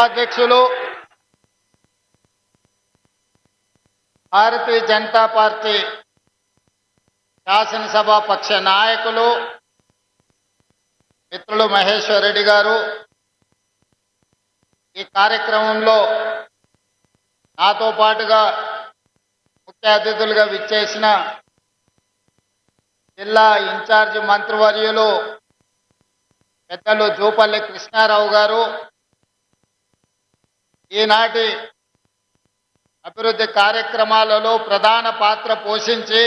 సభాధ్యక్షులు భారతీయ జనతా పార్టీ శాసనసభ పక్ష నాయకులు మిత్రులు మహేశ్వర్ రెడ్డి గారు ఈ కార్యక్రమంలో నాతో పాటుగా ముఖ్య అతిథులుగా విచ్చేసిన జిల్లా ఇన్ఛార్జి మంత్రివర్యులు పెద్దలు జూపల్లి కృష్ణారావు గారు, ఈనాటి అభివృద్ధి కార్యక్రమాలలో ప్రధాన పాత్ర పోషించి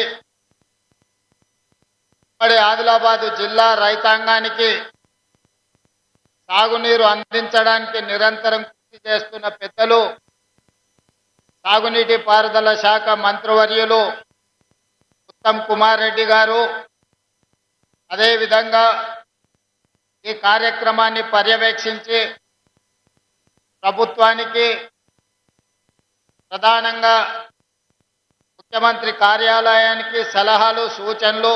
ఉమ్మడి ఆదిలాబాద్ జిల్లా రైతాంగానికి సాగునీరు అందించడానికి నిరంతరం కృషి చేస్తున్న పెద్దలు సాగునీటి పారుదల శాఖ మంత్రివర్యులు ఉత్తమ్ కుమార్ రెడ్డి గారు, అదేవిధంగా ఈ కార్యక్రమాన్ని పర్యవేక్షించి ప్రభుత్వానికి ప్రధానంగా ముఖ్యమంత్రి కార్యాలయానికి సలహాలు సూచనలు,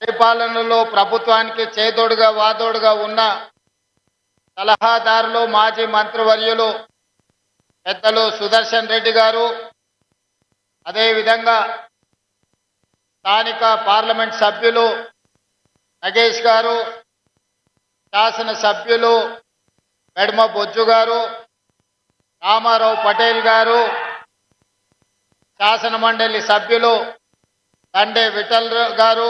పరిపాలనలో ప్రభుత్వానికి చేదోడుగా వాదోడుగా ఉన్న సలహాదారులు మాజీ మంత్రివర్యులు పెద్దలు సుదర్శన్ రెడ్డి గారు, అదేవిధంగా స్థానిక పార్లమెంట్ సభ్యులు నగేష్ గారు, శాసన సభ్యులు మెడమ బొజ్జు గారు, రామారావు పటేల్ గారు, శాసన మండలి సభ్యులు దండే విఠల్ గారు,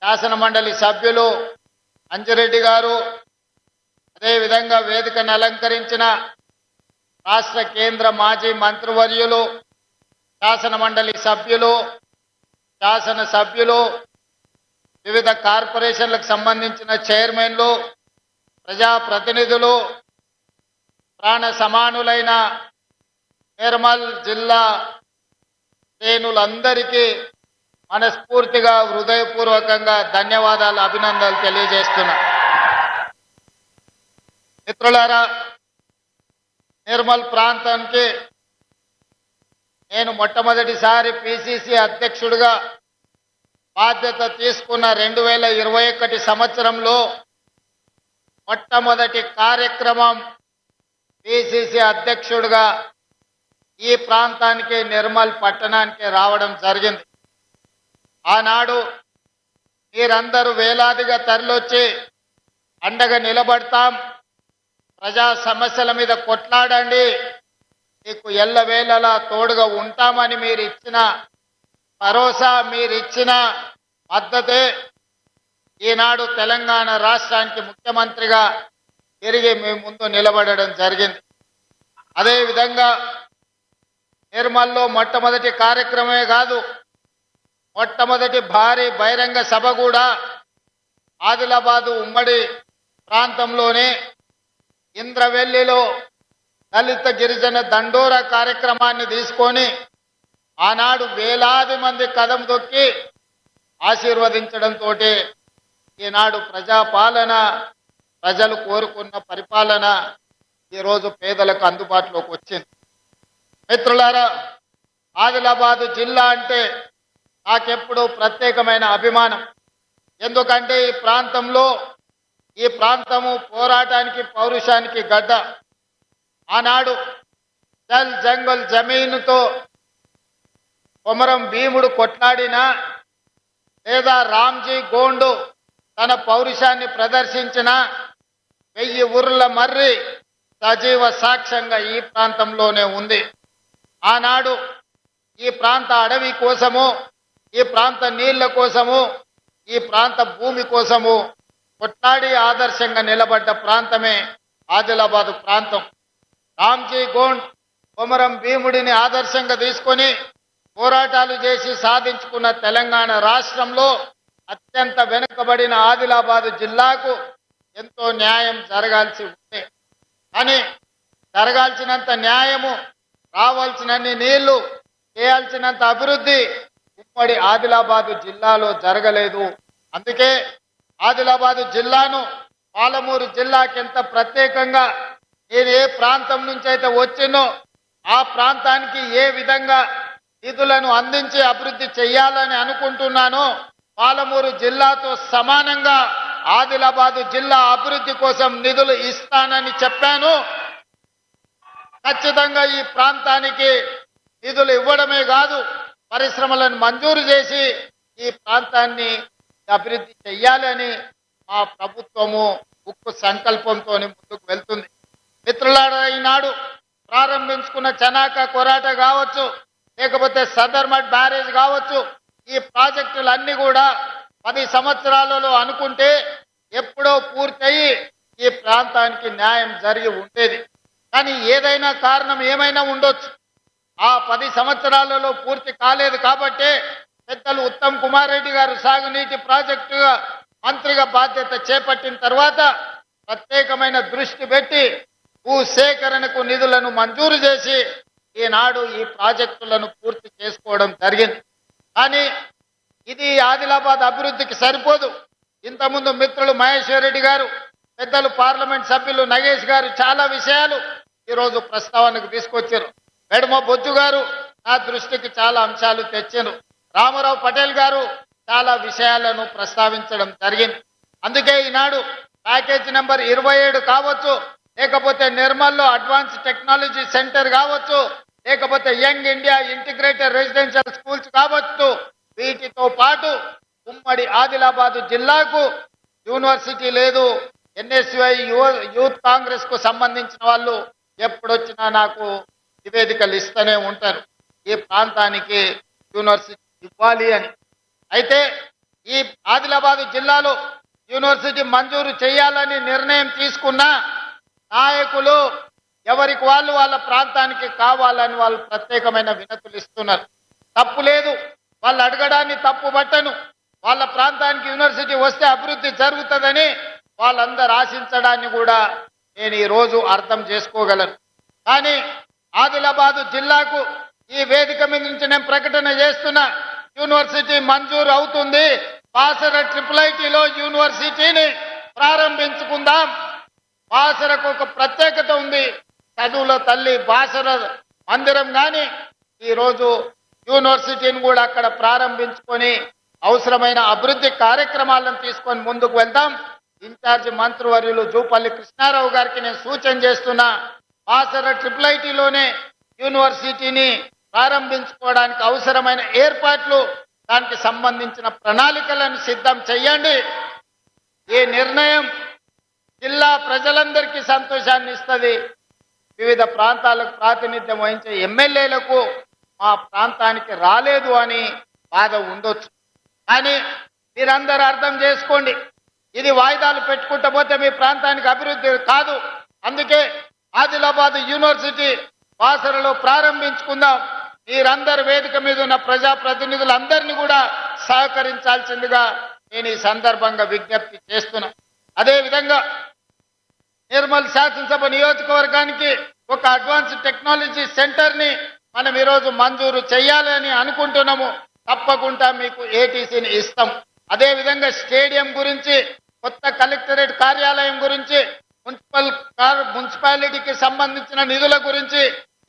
శాసన మండలి సభ్యులు అంజిరెడ్డి గారు, అదేవిధంగా వేదికను అలంకరించిన రాష్ట్ర కేంద్ర మాజీ మంత్రివర్యులు శాసన మండలి సభ్యులు, శాసన సభ్యులు, వివిధ కార్పొరేషన్లకు సంబంధించిన చైర్మన్లు, ప్రజాప్రతినిధులు, ప్రాణ సమానులైన నిర్మల్ జిల్లా శ్రేణులందరికీ మనస్ఫూర్తిగా హృదయపూర్వకంగా ధన్యవాదాలు, అభినందనలు తెలియజేస్తున్నా. మిత్రులారా, నిర్మల్ ప్రాంతానికి నేను మొట్టమొదటిసారి పిసిసి అధ్యక్షుడిగా బాధ్యత తీసుకున్న 2021 సంవత్సరంలో మొట్టమొదటి కార్యక్రమం పిసిసి అధ్యక్షుడిగా ఈ ప్రాంతానికి నిర్మల్ పట్టణానికి రావడం జరిగింది. ఆనాడు మీరందరూ వేలాదిగా తరలొచ్చి అండగా నిలబడతాం, ప్రజా సమస్యల మీద కొట్లాడండి, మీకు ఎల్లవేళలా తోడుగా ఉంటామని మీరు ఇచ్చిన భరోసా, మీరు ఇచ్చిన మద్దతే ఈనాడు తెలంగాణ రాష్ట్రానికి ముఖ్యమంత్రిగా తిరిగి మీ ముందు నిలబడడం జరిగింది. అదేవిధంగా నిర్మల్లో మొట్టమొదటి కార్యక్రమమే కాదు, మొట్టమొదటి భారీ బహిరంగ సభ కూడా ఆదిలాబాదు ఉమ్మడి ప్రాంతంలోనే ఇంద్రవెల్లిలో దళిత గిరిజన దండోరా కార్యక్రమాన్ని తీసుకొని ఆనాడు వేలాది మంది కదం తొక్కి ఆశీర్వదించడంతో ఈనాడు ప్రజాపాలన, ప్రజలు కోరుకున్న పరిపాలన ఈరోజు పేదలకు అందుబాటులోకి వచ్చింది. మిత్రులారా, ఆదిలాబాదు జిల్లా అంటే నాకెప్పుడు ప్రత్యేకమైన అభిమానం. ఎందుకంటే ఈ ప్రాంతము పోరాటానికి పౌరుషానికి గడ్డ. ఆనాడు జల్ జంగల్ జమీనుతో కొమరం భీముడు కొట్లాడినా, లేదా రామ్జీ గోండు తన పౌరుషాన్ని ప్రదర్శించిన 1000 ఊర్ల మర్రి సజీవ సాక్ష్యంగా ఈ ప్రాంతంలోనే ఉంది. ఆనాడు ఈ ప్రాంత అడవి కోసము, ఈ ప్రాంత నీళ్ల కోసము, ఈ ప్రాంత భూమి కోసము కొట్లాడి ఆదర్శంగా నిలబడ్డ ప్రాంతమే ఆదిలాబాదు ప్రాంతం. రామ్జీ గోండ్ కొమరం భీముడిని ఆదర్శంగా తీసుకొని పోరాటాలు చేసి సాధించుకున్న తెలంగాణ రాష్ట్రంలో అత్యంత వెనుకబడిన ఆదిలాబాదు జిల్లాకు ఎంతో న్యాయం జరగాల్సి ఉంది. కానీ జరగాల్సినంత న్యాయము, రావాల్సినన్ని నీళ్లు, చేయాల్సినంత అభివృద్ధి ఉమ్మడి ఆదిలాబాదు జిల్లాలో జరగలేదు. అందుకే ఆదిలాబాదు జిల్లాను పాలమూరు జిల్లాకి ఎంత ప్రత్యేకంగా, నేను ఏ ప్రాంతం నుంచి అయితే వచ్చినో ఆ ప్రాంతానికి ఏ విధంగా నిధులను అందించి అభివృద్ధి చేయాలని అనుకుంటున్నానో పాలమూరు జిల్లాతో సమానంగా ఆదిలాబాదు జిల్లా అభివృద్ధి కోసం నిధులు ఇస్తానని చెప్పాను. ఖచ్చితంగా ఈ ప్రాంతానికి నిధులు ఇవ్వడమే కాదు, పరిశ్రమలను మంజూరు చేసి ఈ ప్రాంతాన్ని అభివృద్ధి చెయ్యాలని మా ప్రభుత్వము ఉక్కు సంకల్పంతో ముందుకు వెళ్తుంది. మిత్రులారా, ఈనాడు ప్రారంభించుకున్న చనాక కొరాట కావచ్చు, లేకపోతే సదర్మట్ బ్యారేజ్ కావచ్చు, ఈ ప్రాజెక్టులన్నీ కూడా 10 సంవత్సరాలలో అనుకుంటే ఎప్పుడో పూర్తయి ఈ ప్రాంతానికి న్యాయం జరిగి ఉండేది. కానీ ఏదైనా కారణం ఏమైనా ఉండొచ్చు, ఆ 10 సంవత్సరాలలో పూర్తి కాలేదు. కాబట్టే పెద్దలు ఉత్తమ్ కుమార్ రెడ్డి గారు సాగునీటి ప్రాజెక్టుగా మంత్రిగా బాధ్యత చేపట్టిన తర్వాత ప్రత్యేకమైన దృష్టి పెట్టి భూసేకరణకు నిధులను మంజూరు చేసి ఈనాడు ఈ ప్రాజెక్టులను పూర్తి చేసుకోవడం జరిగింది. కానీ ఇది ఆదిలాబాద్ అభివృద్ధికి సరిపోదు. ఇంతకుముందు మిత్రులు మహేశ్వర్ రెడ్డి గారు, పెద్దలు పార్లమెంట్ సభ్యులు నగేష్ గారు చాలా విషయాలు ఈరోజు ప్రస్తావనకు తీసుకొచ్చారు. మెడమ బొజ్జు గారు నా దృష్టికి చాలా అంశాలు తెచ్చారు. రామారావు పటేల్ గారు చాలా విషయాలను ప్రస్తావించడం జరిగింది. అందుకే ఈనాడు ప్యాకేజ్ నెంబర్ 27 కావచ్చు, లేకపోతే నిర్మల్లో అడ్వాన్స్ టెక్నాలజీ సెంటర్ కావచ్చు, లేకపోతే young India integrated residential schools కావచ్చు, వీటితో పాటు ఉమ్మడి ఆదిలాబాదు జిల్లాకు యూనివర్సిటీ లేదు. ఎన్ఎస్యుఐ యూత్ కాంగ్రెస్ కు సంబంధించిన వాళ్ళు ఎప్పుడొచ్చినా నాకు నివేదికలు ఇస్తూనే ఉంటారు, ఈ ప్రాంతానికి యూనివర్సిటీ ఇవ్వాలి అని. అయితే ఈ ఆదిలాబాదు జిల్లాలో యూనివర్సిటీ మంజూరు చేయాలని నిర్ణయం తీసుకున్న నాయకులు ఎవరికి వాళ్ళు వాళ్ళ ప్రాంతానికి కావాలని వాళ్ళు ప్రత్యేకమైన వినతులు ఇస్తున్నారు. తప్పు లేదు, వాళ్ళు అడగడాన్ని తప్పు పట్టను. వాళ్ళ ప్రాంతానికి యూనివర్సిటీ వస్తే అభివృద్ధి జరుగుతుందని వాళ్ళందరూ ఆశించడాన్ని కూడా నేను ఈరోజు అర్థం చేసుకోగలను. కానీ ఆదిలాబాదు జిల్లాకు ఈ వేదిక మీద నుంచి నేను ప్రకటన చేస్తున్నా, యూనివర్సిటీ మంజూరు అవుతుంది. బాసర IIITలో యూనివర్సిటీని ప్రారంభించుకుందాం. బాసరకు ఒక ప్రత్యేకత ఉంది, చదువుల తల్లి బాసర మందిరం. కానీ ఈరోజు యూనివర్సిటీని కూడా అక్కడ ప్రారంభించుకొని అవసరమైన అభివృద్ధి కార్యక్రమాలను తీసుకొని ముందుకు వెళ్దాం. ఇన్ఛార్జి మంత్రివర్యులు జూపల్లి కృష్ణారావు గారికి నేను సూచన చేస్తున్నా, బాసర IIITలోనే యూనివర్సిటీని ప్రారంభించుకోవడానికి అవసరమైన ఏర్పాట్లు, దానికి సంబంధించిన ప్రణాళికలను సిద్ధం చేయండి. ఈ నిర్ణయం జిల్లా ప్రజలందరికీ సంతోషాన్ని ఇస్తుంది. వివిధ ప్రాంతాలకు ప్రాతినిధ్యం వహించే ఎమ్మెల్యేలకు మా ప్రాంతానికి రాలేదు అని బాధ ఉండొచ్చు. కానీ మీరందరూ అర్థం చేసుకోండి, ఇది వాయిదాలు పెట్టుకుంటూ పోతే మీ ప్రాంతానికి అభివృద్ధి కాదు. అందుకే ఆదిలాబాద్ యూనివర్సిటీ బాసరలో ప్రారంభించుకుందాం. మీరందరు వేదిక మీద ఉన్న ప్రజాప్రతినిధులందరినీ కూడా సహకరించాల్సిందిగా నేను ఈ సందర్భంగా విజ్ఞప్తి చేస్తున్నా. అదేవిధంగా నిర్మల్ శాసనసభ నియోజకవర్గానికి ఒక అడ్వాన్స్ టెక్నాలజీ సెంటర్ని మనం ఈరోజు మంజూరు చేయాలని అనుకుంటున్నాము. తప్పకుండా మీకు ఏటీసీని ఇస్తాం. అదేవిధంగా స్టేడియం గురించి, కొత్త కలెక్టరేట్ కార్యాలయం గురించి, మున్సిపాలిటీకి సంబంధించిన నిధుల గురించి,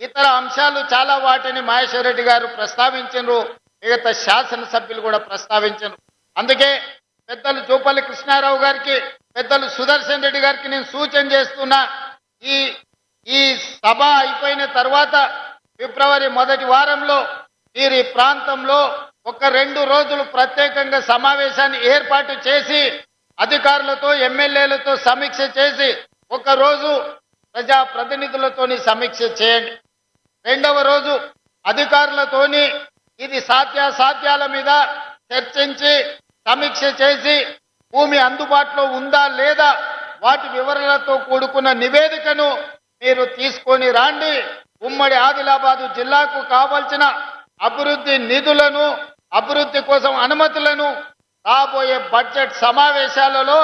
ఇతర అంశాలు చాలా వాటిని మహేశ్వర్ రెడ్డి గారు ప్రస్తావించారు, మిగతా శాసనసభ్యులు కూడా ప్రస్తావించారు. అందుకే పెద్దలు జూపల్లి కృష్ణారావు గారికి, పెద్దలు సుదర్శన్ రెడ్డి గారికి నేను సూచన చేస్తున్నా, ఈ సభ అయిపోయిన తర్వాత ఫిబ్రవరి మొదటి వారంలో మీరు ఈ ప్రాంతంలో ఒక 2 రోజులు ప్రత్యేకంగా సమావేశాన్ని ఏర్పాటు చేసి అధికారులతో ఎమ్మెల్యేలతో సమీక్ష చేసి, ఒక రోజు ప్రజాప్రతినిధులతోని సమీక్ష చేయండి. 2వ రోజు అధికారులతోని ఇది సాధ్యాసాధ్యాల మీద చర్చించి సమీక్ష చేసి భూమి అందుబాటులో ఉందా లేదా వాటి వివరాలతో కూడుకున్న నివేదికను మీరు తీసుకొని రాండి. ఉమ్మడి ఆదిలాబాదు జిల్లాకు కావాల్సిన అభివృద్ధి నిధులను, అభివృద్ధి కోసం అనుమతులను రాబోయే బడ్జెట్ సమావేశాలలో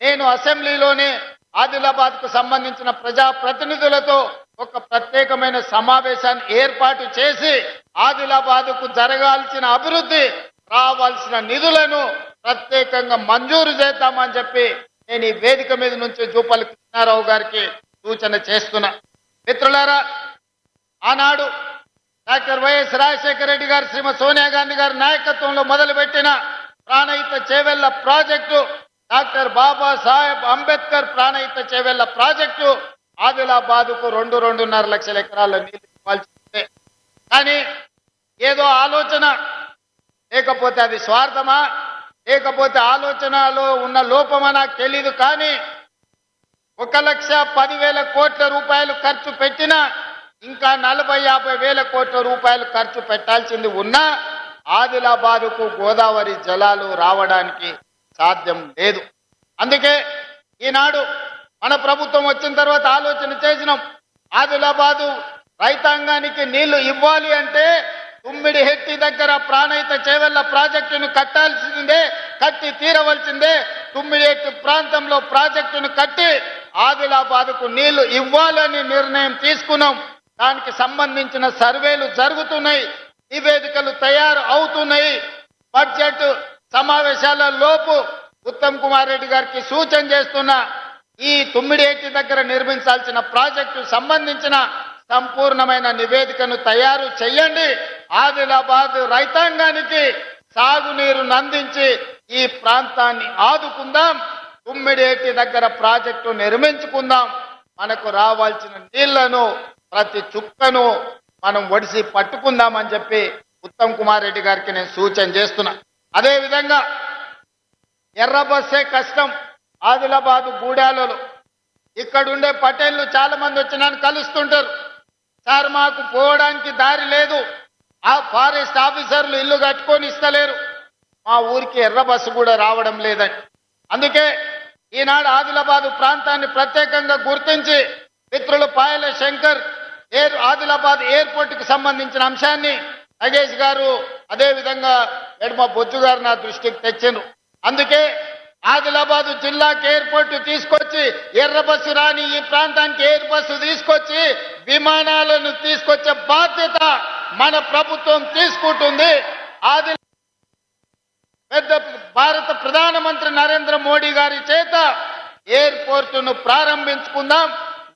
నేను అసెంబ్లీలోనే ఆదిలాబాద్కు సంబంధించిన ప్రజాప్రతినిధులతో ఒక ప్రత్యేకమైన సమావేశాన్ని ఏర్పాటు చేసి ఆదిలాబాద్కు జరగాల్సిన అభివృద్ధి, రావాల్సిన నిధులను ప్రత్యేకంగా మంజూరు చేద్దామని చెప్పి నేను ఈ వేదిక మీద నుంచి జూపల్లి కృష్ణారావు గారికి సూచన చేస్తున్నా. మిత్రులారా, ఆనాడు డాక్టర్ వైఎస్ రాజశేఖర రెడ్డి గారు, శ్రీమతి సోనియా గాంధీ గారి నాయకత్వంలో మొదలుపెట్టిన Pranahita Chevella project doctor Babasaheb Ambedkar Pranahita Chevella project ఆదిలాబాద్కు 2.5 లక్షల ఎకరాల నీళ్లు ఇవ్వాల్సిందే. కానీ ఏదో ఆలోచన, లేకపోతే అది స్వార్థమా, లేకపోతే ఆలోచనలో ఉన్న లోపమా నాకు తెలీదు. కానీ 1,10,000 కోట్ల రూపాయలు ఖర్చు పెట్టినా ఇంకా 40-50 కోట్ల రూపాయలు ఖర్చు పెట్టాల్సింది ఉన్నా ఆదిలాబాదుకు గోదావరి జలాలు రావడానికి సాధ్యం లేదు. అందుకే ఈనాడు మన ప్రభుత్వం వచ్చిన తర్వాత ఆలోచన చేసినాం. ఆదిలాబాదు రైతాంగానికి నీళ్లు ఇవ్వాలి అంటే తుమ్మిడిహెట్టి దగ్గర ప్రాణహిత చేవెళ్ల ప్రాజెక్టును కట్టాల్సిందే, కట్టి తీరవలసిందే. తుమ్మిడిహెట్టి ప్రాంతంలో ప్రాజెక్టును కట్టి ఆదిలాబాదుకు నీళ్లు ఇవ్వాలని నిర్ణయం తీసుకున్నాం. దానికి సంబంధించిన సర్వేలు జరుగుతున్నాయి, నివేదికలు తయారు అవుతున్నాయి. బడ్జెట్ సమావేశాల లోపు ఉత్తమ్ కుమార్ రెడ్డి గారికి సూచన చేస్తున్నా, ఈ తుమ్మిడిహెట్టి దగ్గర నిర్మించాల్సిన ప్రాజెక్టు సంబంధించిన సంపూర్ణమైన నివేదికను తయారు చేయండి. ఆదిలాబాద్ రైతాంగానికి సాగునీరు అందించి ఈ ప్రాంతాన్ని ఆదుకుందాం. తుమ్మిడిహెట్టి దగ్గర ప్రాజెక్టు నిర్మించుకుందాం. మనకు రావాల్సిన నీళ్లను ప్రతి చుక్కను మనం ఒడిసి పట్టుకుందామని చెప్పి ఉత్తమ్ కుమార్ రెడ్డి గారికి నేను సూచన చేస్తున్నా. అదేవిధంగా ఎర్ర బస్సే కష్టం. ఆదిలాబాదు గూడాలలో ఇక్కడుండే పటేళ్లు చాలా మంది వచ్చి నన్ను కలుస్తుంటారు. సార్ మాకు పోవడానికి దారి లేదు, ఆ ఫారెస్ట్ ఆఫీసర్లు ఇల్లు కట్టుకొని ఇస్తలేరు, మా ఊరికి ఎర్ర బస్సు కూడా రావడం లేదని. అందుకే ఈనాడు ఆదిలాబాదు ప్రాంతాన్ని ప్రత్యేకంగా గుర్తించి మిత్రులు పాయల శంకర్ ఆదిలాబాద్ ఎయిర్పోర్టుకు సంబంధించిన అంశాన్ని నగేష్ గారు, అదేవిధంగా ఎడమ బొజ్జు గారు నా దృష్టికి తెచ్చారు. అందుకే ఆదిలాబాదు జిల్లాకి ఎయిర్పోర్టు తీసుకొచ్చి ఎర్ర బస్సు రాని ఈ ప్రాంతానికి ఎయిర్ బస్సు తీసుకొచ్చి విమానాలను తీసుకొచ్చే బాధ్యత మన ప్రభుత్వం తీసుకుంటుంది. పెద్ద భారత ప్రధానమంత్రి నరేంద్ర మోడీ గారి చేత ఎయిర్పోర్టును ప్రారంభించుకుందాం.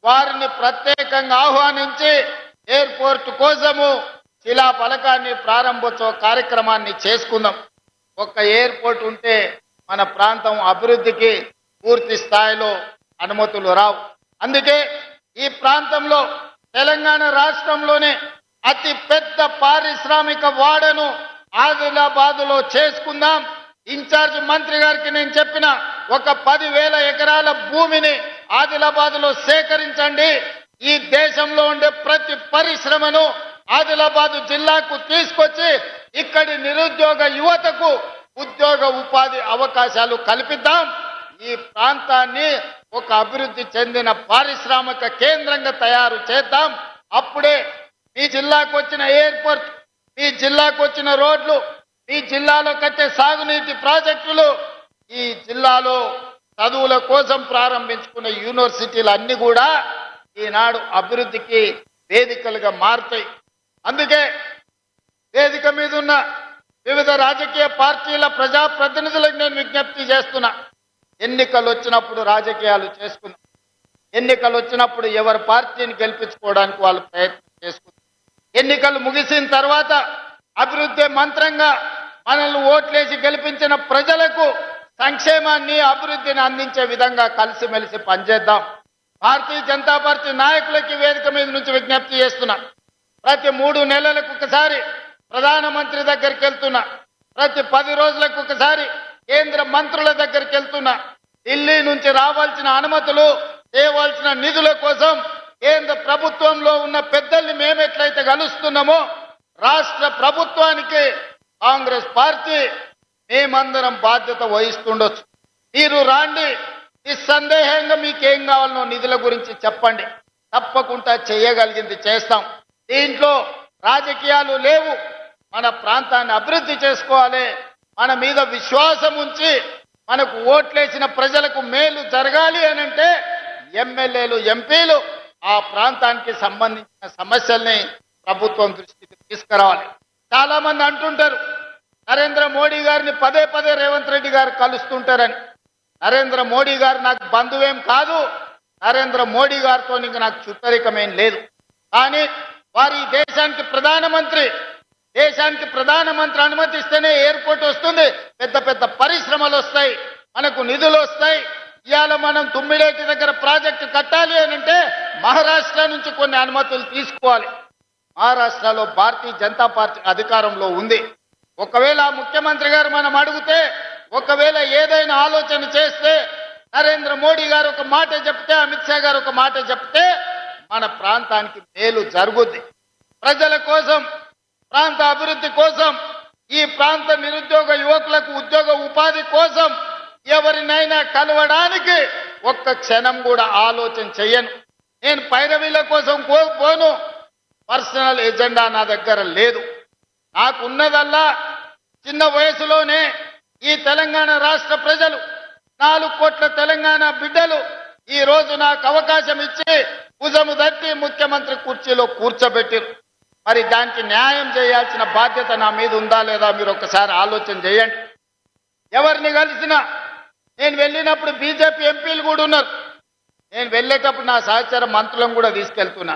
వారిని ప్రత్యేకంగా ఆహ్వానించి ఎయిర్పోర్టు కోసము శిలా ఫలకాన్ని ప్రారంభోత్సవ కార్యక్రమాన్ని చేసుకుందాం. ఒక్క ఎయిర్పోర్ట్ ఉంటే మన ప్రాంతం అభివృద్ధికి పూర్తి స్థాయిలో అనుమతులు రావు. అందుకే ఈ ప్రాంతంలో తెలంగాణ రాష్ట్రంలోనే అతి పెద్ద పారిశ్రామిక వాడను ఆదిలాబాదులో చేసుకుందాం. ఇన్ఛార్జ్ మంత్రి గారికి నేను చెప్పిన ఒక 10,000 ఎకరాల భూమిని ఆదిలాబాదులో సేకరించండి. ఈ దేశంలో ఉండే ప్రతి పరిశ్రమను ఆదిలాబాదు జిల్లాకు తీసుకొచ్చి ఇక్కడి నిరుద్యోగ యువతకు ఉద్యోగ ఉపాధి అవకాశాలు కల్పిద్దాం. ఈ ప్రాంతాన్ని ఒక అభివృద్ధి చెందిన పారిశ్రామిక కేంద్రంగా తయారు చేద్దాం. అప్పుడే మీ జిల్లాకు వచ్చిన ఎయిర్పోర్ట్, మీ జిల్లాకు వచ్చిన రోడ్లు, మీ జిల్లాలో కట్టే సాగునీటి ప్రాజెక్టులు, ఈ జిల్లాలో చదువుల కోసం ప్రారంభించుకున్న యూనివర్సిటీలు అన్ని కూడా ఈనాడు అభివృద్ధికి వేదికలుగా మారుతాయి. అందుకే వేదిక మీద ఉన్న వివిధ రాజకీయ పార్టీల ప్రజాప్రతినిధులకు నేను విజ్ఞప్తి చేస్తున్నా, ఎన్నికలు వచ్చినప్పుడు రాజకీయాలు చేసుకుందాం. ఎన్నికలు వచ్చినప్పుడు ఎవరి పార్టీని గెలిపించుకోవడానికి వాళ్ళు ప్రయత్నం చేసుకుందాం. ఎన్నికలు ముగిసిన తర్వాత అభివృద్ధి మంత్రంగా మనల్ని ఓట్లేసి గెలిపించిన ప్రజలకు సంక్షేమాన్ని అభివృద్ధిని అందించే విధంగా కలిసిమెలిసి పనిచేద్దాం. భారతీయ జనతా పార్టీ నాయకులకి వేదిక మీద నుంచి విజ్ఞప్తి చేస్తున్నా, ప్రతి 3 నెలలకు ఒకసారి ప్రధానమంత్రి దగ్గరికి వెళ్తున్నా, ప్రతి 10 రోజులకు ఒకసారి కేంద్ర మంత్రుల దగ్గరికి వెళ్తున్నా. ఢిల్లీ నుంచి రావాల్సిన అనుమతులు, చేయవలసిన నిధుల కోసం కేంద్ర ప్రభుత్వంలో ఉన్న పెద్దల్ని మేమెట్లయితే కలుస్తున్నామో రాష్ట్ర ప్రభుత్వానికి కాంగ్రెస్ పార్టీ మేమందరం బాధ్యత వహిస్తుండొచ్చు. మీరు రాండి, నిస్సందేహంగా మీకేం కావాలనో నిధుల గురించి చెప్పండి, తప్పకుండా చేయగలిగింది చేస్తాం. దీంట్లో రాజకీయాలు లేవు. మన ప్రాంతాన్ని అభివృద్ధి చేసుకోవాలి. మన మీద విశ్వాసం ఉంచి మనకు ఓట్లేసిన ప్రజలకు మేలు జరగాలి అని అంటే ఎమ్మెల్యేలు, ఎంపీలు ఆ ప్రాంతానికి సంబంధించిన సమస్యల్ని ప్రభుత్వం దృష్టికి తీసుకురావాలి. చాలా మంది అంటుంటారు నరేంద్ర మోడీ గారిని పదే పదే రేవంత్ రెడ్డి గారు కలుస్తుంటారని. నరేంద్ర మోడీ గారు నాకు బంధువేం కాదు, నరేంద్ర మోడీ గారితో ఇంక నాకు చుట్టరికమేం లేదు. కానీ వారి దేశానికి ప్రధానమంత్రి అనుమతిస్తేనే ఎయిర్పోర్ట్ వస్తుంది, పెద్ద పెద్ద పరిశ్రమలు వస్తాయి. మనకు నిధులు వస్తాయి. ఇవాళ మనం తుమ్మిడేటి దగ్గర ప్రాజెక్టు కట్టాలి అని అంటే మహారాష్ట్ర నుంచి కొన్ని అనుమతులు తీసుకోవాలి. మహారాష్ట్రలో భారతీయ జనతా పార్టీ అధికారంలో ఉంది. ఒకవేళ ముఖ్యమంత్రి గారు మనం అడిగితే, ఒకవేళ ఏదైనా ఆలోచన చేస్తే, నరేంద్ర మోడీ గారు ఒక మాట చెప్తే, అమిత్ షా గారు ఒక మాట చెప్తే మన ప్రాంతానికి మేలు జరుగుద్ది. ప్రజల కోసం, ప్రాంత అభివృద్ధి కోసం, ఈ ప్రాంత నిరుద్యోగ యువకులకు ఉద్యోగ ఉపాధి కోసం ఎవరినైనా కలవడానికి ఒక్క క్షణం కూడా ఆలోచన చెయ్యను. నేను పైరవీల కోసం పోను. పర్సనల్ ఎజెండా నా దగ్గర లేదు. నాకున్నదల్లా చిన్న వయసులోనే ఈ తెలంగాణ రాష్ట్ర ప్రజలు 4 కోట్ల తెలంగాణ బిడ్డలు ఈ రోజు నాకు అవకాశం ఇచ్చి భుజము తట్టి ముఖ్యమంత్రి కుర్చీలో కూర్చోబెట్టారు. మరి దానికి న్యాయం చేయాల్సిన బాధ్యత నా మీద ఉందా లేదా మీరు ఒకసారి ఆలోచన చేయండి. ఎవరిని కలిసినా, నేను వెళ్ళినప్పుడు బీజేపీ ఎంపీలు కూడా ఉన్నారు. నేను వెళ్ళేటప్పుడు నా సహచర మంత్రులను కూడా తీసుకెళ్తున్నా.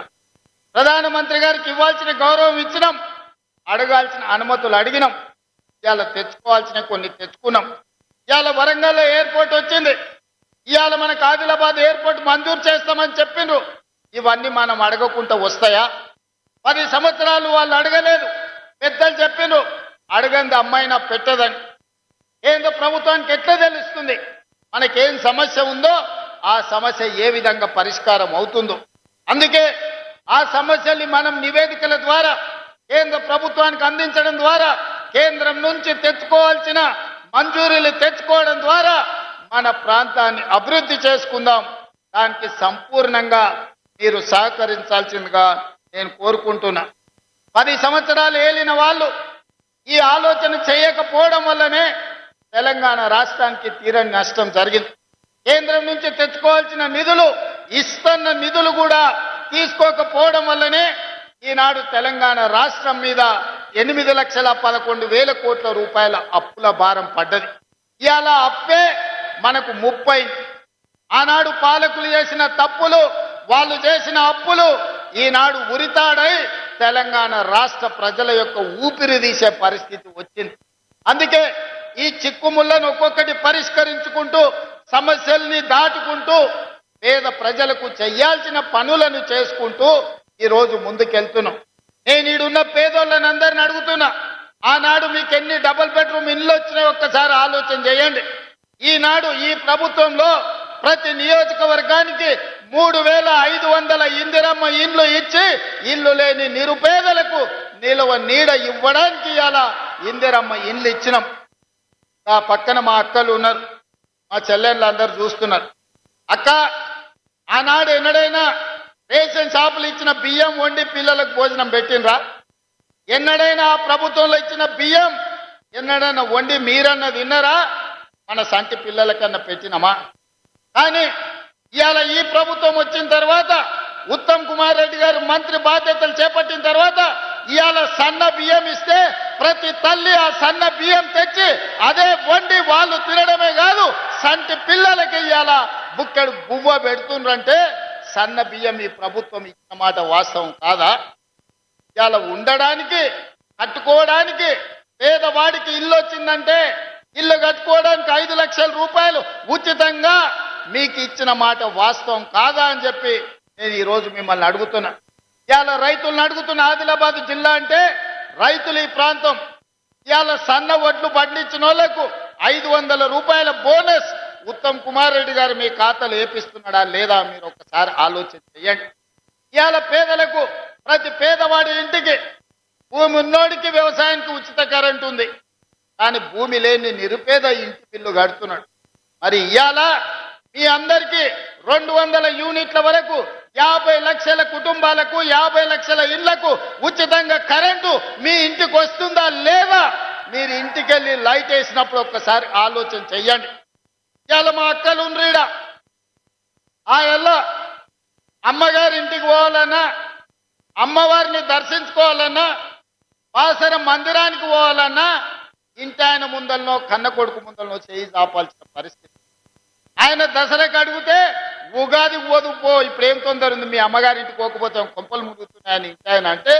ప్రధానమంత్రి గారికి ఇవ్వాల్సిన గౌరవం ఇచ్చినాం, అడగాల్సిన అనుమతులు అడిగినాం. ఇవాళ తెచ్చుకోవాల్సిన కొన్ని తెచ్చుకున్నాం. ఇవాళ వరంగల్లో ఎయిర్పోర్ట్ వచ్చింది. ఇవాళ మనకు ఆదిలాబాద్ ఎయిర్పోర్ట్ మంజూరు చేస్తామని చెప్పిండ్రు. ఇవన్నీ మనం అడగకుండా వస్తాయా? 10 సంవత్సరాలు వాళ్ళు అడగలేదు. పెద్దలు చెప్పిండ్రు అడగంది అమ్మాయినా పెట్టదని. కేంద్ర ప్రభుత్వానికి ఎట్లా తెలుస్తుంది మనకేం సమస్య ఉందో, ఆ సమస్య ఏ విధంగా పరిష్కారం అవుతుందో? అందుకే ఆ సమస్యల్ని మనం నివేదికల ద్వారా కేంద్ర ప్రభుత్వానికి అందించడం ద్వారా, కేంద్రం నుంచి తెచ్చుకోవాల్సిన మంజూరీలు తెచ్చుకోవడం ద్వారా మన ప్రాంతాన్ని అభివృద్ధి చేసుకుందాం. దానికి సంపూర్ణంగా మీరు సహకరించాల్సిందిగా నేను కోరుకుంటున్నా. 10 సంవత్సరాలు ఏలిన వాళ్ళు ఈ ఆలోచన చేయకపోవడం వల్లనే తెలంగాణ రాష్ట్రానికి తీరని నష్టం జరిగింది. కేంద్రం నుంచి తెచ్చుకోవాల్సిన నిధులు, ఇస్తున్న నిధులు కూడా తీసుకోకపోవడం వల్లనే ఈనాడు తెలంగాణ రాష్ట్రం మీద 8,11,000 కోట్ల రూపాయల అప్పుల భారం పడ్డది. ఇవాళ అప్పే మనకు 30. ఆనాడు పాలకులు చేసిన తప్పులు, వాళ్ళు చేసిన అప్పులు ఈనాడు ఉరితాడై తెలంగాణ రాష్ట్ర ప్రజల యొక్క ఊపిరి తీసే పరిస్థితి వచ్చింది. అందుకే ఈ చిక్కుముళ్లను ఒక్కొక్కటి పరిష్కరించుకుంటూ, సమస్యల్ని దాటుకుంటూ, పేద ప్రజలకు చేయాల్సిన పనులను చేసుకుంటూ ఈరోజు ముందుకెళ్తున్నాం. నేను ఈడున్న పేదోళ్ళని అందరిని అడుగుతున్నా, ఆనాడు మీకు ఎన్ని డబుల్ బెడ్రూమ్ ఇళ్ళు వచ్చినాయి ఒక్కసారి ఆలోచన చేయండి. ఈనాడు ఈ ప్రభుత్వంలో ప్రతి నియోజకవర్గానికి 3,500 ఇందిరమ్మ ఇండ్లు ఇచ్చి ఇల్లు లేని నిరుపేదలకు నిలువ నీడ ఇవ్వడానికి ఇలా ఇందిరమ్మ ఇండ్లు ఇచ్చినాం. ఆ పక్కన మా అక్కలు ఉన్నారు, మా చెల్లెళ్ళు అందరు చూస్తున్నారు. అక్క, ఆనాడు ఎన్నడైనా రేషన్ షాపులు ఇచ్చిన బియ్యం వండి పిల్లలకు భోజనం పెట్టినరా? ఎన్నడైనా ఆ ప్రభుత్వంలో ఇచ్చిన బియ్యం ఎన్నడైనా వండి మీరన్నా తిన్నరా? మన సంటి పిల్లలకన్నా పెట్టినమా? కానీ ఇవాళ ఈ ప్రభుత్వం వచ్చిన తర్వాత, ఉత్తమ్ కుమార్ రెడ్డి గారు మంత్రి బాధ్యతలు చేపట్టిన తర్వాత ఇవాళ సన్న బియ్యం ఇస్తే ప్రతి తల్లి ఆ సన్న బియ్యం తెచ్చి అదే వండి వాళ్ళు తినడమే కాదు, సంటి పిల్లలకి ఇవాళ బుక్కెడు బువ్వ పెడుతుండ్రంటే సన్న బియ్యం ఈ ప్రభుత్వం ఇచ్చిన మాట వాస్తవం కాదా? ఇవాళ ఉండడానికి, కట్టుకోవడానికి, పేదవాడికి ఇల్లు వచ్చిందంటే ఇల్లు కట్టుకోవడానికి 5 లక్షల రూపాయలు ఉచితంగా మీకు ఇచ్చిన మాట వాస్తవం కాదా అని చెప్పి నేను ఈరోజు మిమ్మల్ని అడుగుతున్నా. ఇవాళ రైతులను అడుగుతున్న, ఆదిలాబాద్ జిల్లా అంటే రైతులు ఈ ప్రాంతం. ఇవాళ సన్న వడ్లు పండించిన వాళ్ళకు 500 రూపాయల బోనస్ ఉత్తమ్ కుమార్ రెడ్డి గారు మీ ఖాతాలు వేపిస్తున్నాడా లేదా మీరు ఒకసారి ఆలోచన చేయండి. ఇవాళ పేదలకు, ప్రతి పేదవాడి ఇంటికి, భూమి ఉన్నోడికి వ్యవసాయానికి ఉచిత కరెంటు ఉంది, కానీ భూమి లేని నిరుపేద ఇంటి బిల్లు కడుతున్నాడు. మరి ఇవాళ మీ అందరికీ 200 యూనిట్ల వరకు 50 లక్షల కుటుంబాలకు, 50 లక్షల ఇళ్లకు ఉచితంగా కరెంటు మీ ఇంటికి వస్తుందా లేదా? మీరు ఇంటికి వెళ్ళి లైట్ వేసినప్పుడు ఒక్కసారి ఆలోచన చెయ్యండి. ఇవాళ మా అక్కలు ఉండ్రీడ, ఆ ఎల్ల అమ్మగారి ఇంటికి పోవాలన్నా, అమ్మవారిని దర్శించుకోవాలన్నా, బాసర మందిరానికి పోవాలన్నా ఇంటి ఆయన ముందలనో, కన్న కొడుకు ముందలనో చేయి చాపాల్సిన పరిస్థితి. ఆయన దసరాకి అడిగితే ఉగాది పోదు పో, ఇప్పుడు ఏం తొందర ఉంది, మీ అమ్మగారింటికి పోకపోతే కొంపలు మురుగుతున్నాయని ఇంటి ఆయన అంటే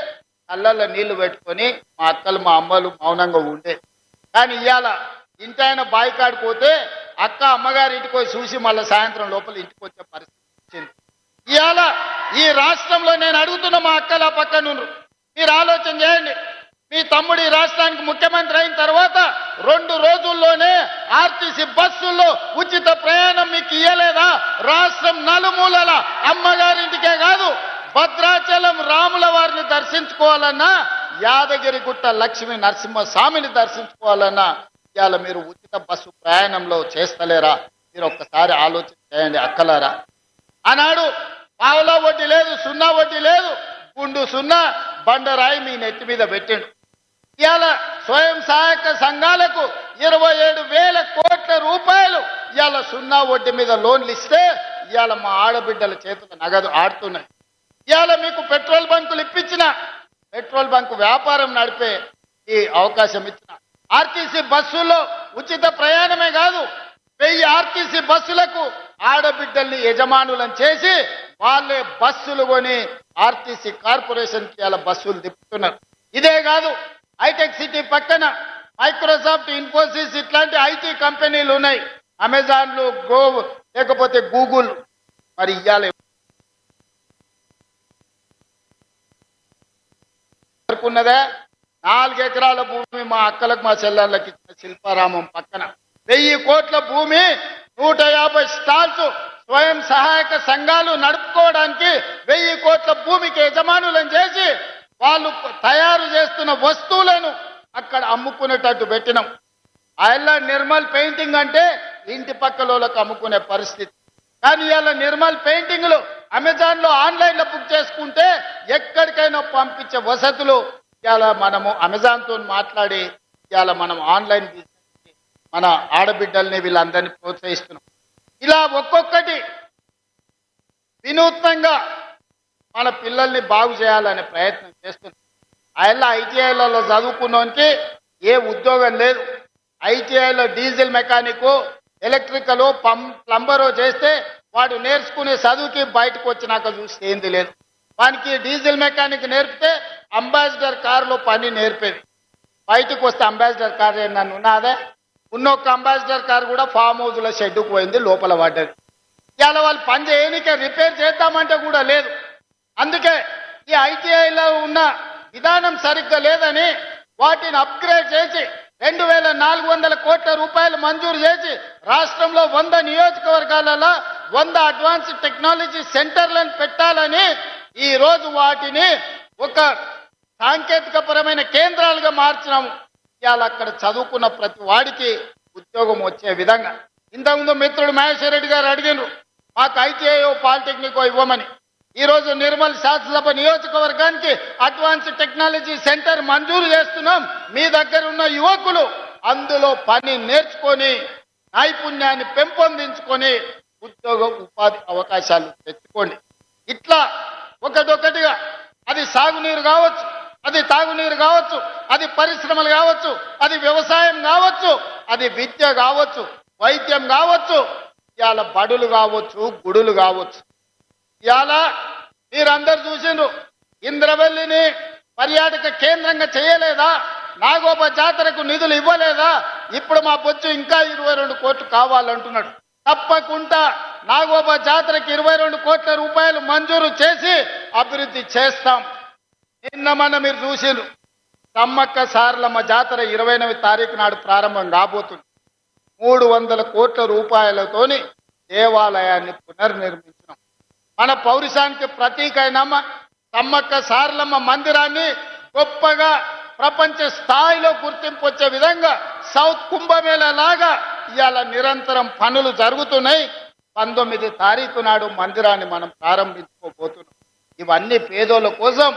కళ్ళల్లో నీళ్లు పెట్టుకొని మా అక్కలు, మా అమ్మలు మౌనంగా ఉండే. కానీ ఇవాళ ఇంటి ఆయన బాయికాడికి పోతే అక్క అమ్మగారి ఇంటికి పోయి చూసి మళ్ళీ సాయంత్రం లోపల ఇంటికి వచ్చే పరిస్థితి వచ్చింది. ఇవాళ ఈ రాష్ట్రంలో నేను అడుగుతున్న మా అక్కల పక్కన మీరు ఆలోచన చేయండి. మీ తమ్ముడు ఈ రాష్ట్రానికి ముఖ్యమంత్రి అయిన తర్వాత 2 రోజుల్లోనే ఆర్టీసీ బస్సుల్లో ఉచిత ప్రయాణం మీకు ఇయ్యలేదా? రాష్ట్రం నలుమూలల అమ్మగారింటికే కాదు, భద్రాచలం రాముల వారిని దర్శించుకోవాలన్నా, యాదగిరిగుట్ట లక్ష్మీ నరసింహస్వామిని దర్శించుకోవాలన్నా ఇవాళ మీరు ఉచిత బస్సు ప్రయాణంలో చేస్తలేరా? మీరు ఒక్కసారి ఆలోచన చేయండి అక్కలారా. ఆనాడు పావులా వడ్డీ లేదు, సున్నా వడ్డీ లేదు, గుండు సున్నా బండరాయి మీ నెత్తి మీద పెట్టిండు. ఇవాళ స్వయం సహాయక సంఘాలకు 27,000 కోట్ల రూపాయలు ఇవాళ సున్నా వడ్డీ మీద లోన్లు ఇస్తే ఇవాళ మా ఆడబిడ్డల చేతుల నగదు ఆడుతున్నాయి. ఇవాళ మీకు పెట్రోల్ బంకులు ఇప్పించిన, పెట్రోల్ బంకు వ్యాపారం నడిపే ఈ అవకాశం ఇచ్చిన, ఆర్టీసీ బస్సుల్లో ఉచిత ప్రయాణమే కాదు 1000 ఆర్టీసీ బస్సులకు ఆడబిడ్డల్ని యజమానులను చేసి వాళ్ళే బస్సులు కొని ఆర్టీసీ కార్పొరేషన్కి ఇలా బస్సులు తిప్పుతున్నారు. ఇదే కాదు, హైటెక్ సిటీ పక్కన మైక్రోసాఫ్ట్, ఇన్ఫోసిస్ ఇట్లాంటి ఐటీ కంపెనీలు ఉన్నాయి, అమెజాన్లు, గో లేకపోతే గూగుల్. మరి ఇవాళ ఉన్నదే 4 ఎకరాల భూమి మా అక్కలకు మా చెల్లెళ్ళకి ఇచ్చిన శిల్పారామం పక్కన 1000 కోట్ల భూమి, 150 స్టాల్స్ స్వయం సహాయక సంఘాలు నడుపుకోవడానికి 1000 కోట్ల భూమికి యజమానులను చేసి వాళ్ళు తయారు చేస్తున్న వస్తువులను అక్కడ అమ్ముకునేటట్టు పెట్టినాం. అలా నిర్మల్ పెయింటింగ్ అంటే ఇంటి పక్కలోకి అమ్ముకునే పరిస్థితి. కానీ ఇవాళ నిర్మల్ పెయింటింగ్లు అమెజాన్లో ఆన్లైన్లో బుక్ చేసుకుంటే ఎక్కడికైనా పంపించే వసతులు ఇవాళ మనము అమెజాన్తో మాట్లాడి ఇవాళ మనం ఆన్లైన్ బిజినెస్ మన ఆడబిడ్డల్ని వీళ్ళందరినీ ప్రోత్సహిస్తున్నాం. ఇలా ఒక్కొక్కటి వినూత్నంగా మన పిల్లల్ని బాగు చేయాలనే ప్రయత్నం చేస్తున్నాం. అలా ఐటీఐలలో చదువుకున్నోనికి ఏ ఉద్యోగం లేదు. ఐటీఐలో డీజిల్ మెకానిక్, ఎలక్ట్రికల్, ప్లంబరో చేస్తే వాడు నేర్చుకునే చదువుకి బయటకు వచ్చినాక చూస్తే ఏంది లేదు. వానికి డీజిల్ మెకానిక్ నేర్పితే అంబాసిడర్ కారులో పని నేర్పేది, బయటకు వస్తే అంబాసిడర్ కారు నన్ను ఉన్నదే ఉన్నొక్క అంబాసిడర్ కారు కూడా ఫామ్ హౌస్లో షెడ్డుకు పోయింది, లోపల పడ్డది. ఇవాళ వాళ్ళు పని చేయనికే రిపేర్ చేద్దామంటే కూడా లేదు. అందుకే ఈ ఐటీఐలో ఉన్న విధానం సరిగ్గా లేదని వాటిని అప్గ్రేడ్ చేసి 2400 కోట్ల రూపాయలు మంజూరు చేసి రాష్ట్రంలో 100 నియోజకవర్గాలలో 100 అడ్వాన్స్ టెక్నాలజీ సెంటర్లను పెట్టాలని ఈ రోజు వాటిని ఒక సాంకేతిక పరమైన కేంద్రాలుగా మార్చినాము. ఇవాళ అక్కడ చదువుకున్న ప్రతి వాడికి ఉద్యోగం వచ్చే విధంగా. ఇంతకుముందు మిత్రుడు మహేశ్వర రెడ్డి గారు అడిగినారు మాకు ఐటీఐ పాలిటెక్నిక్ ఇవ్వమని. ఈరోజు నిర్మల్ శాసనసభ నియోజకవర్గానికి అడ్వాన్స్ టెక్నాలజీ సెంటర్ మంజూరు చేస్తున్నాం. మీ దగ్గర ఉన్న యువకులు అందులో పని నేర్చుకొని నైపుణ్యాన్ని పెంపొందించుకొని ఉద్యోగ ఉపాధి అవకాశాలు తెచ్చుకోండి. ఇట్లా ఒకటొకటిగా అది సాగునీరు కావచ్చు, అది తాగునీరు కావచ్చు, అది పరిశ్రమలు కావచ్చు, అది వ్యవసాయం కావచ్చు, అది విద్య కావచ్చు, వైద్యం కావచ్చు, ఇవాళ బడులు కావచ్చు, గుడులు కావచ్చు. ఇవాళ మీరందరూ చూసిండ్రు ఇంద్రవెల్లిని పర్యాటక కేంద్రంగా చేయలేదా? నాగోబ జాతరకు నిధులు ఇవ్వలేదా? ఇప్పుడు మా బొచ్చు ఇంకా 22 కోట్లు కావాలంటున్నాడు. తప్పకుండా నాగోబ జాతరకి 22 కోట్ల రూపాయలు మంజూరు చేసి అభివృద్ధి చేస్తాం. నిన్న మన మీరు చూసిండ్రు సమ్మక్క సారలమ్మ జాతర 29వ తారీఖు నాడు ప్రారంభం కాబోతుంది. 300 కోట్ల రూపాయలతోని దేవాలయాన్ని పునర్నిర్మించినాం. మన పౌరుషానికి ప్రతీక అయిన సమ్మక్క సారలమ్మ మందిరాన్ని గొప్పగా ప్రపంచ స్థాయిలో గుర్తింపు వచ్చే విధంగా సౌత్ కుంభమేళ లాగా ఇవాళ నిరంతరం పనులు జరుగుతున్నాయి. 19వ తారీఖు నాడు మందిరాన్ని మనం ప్రారంభించుకోబోతున్నాం. ఇవన్నీ పేదోళ్ళ కోసం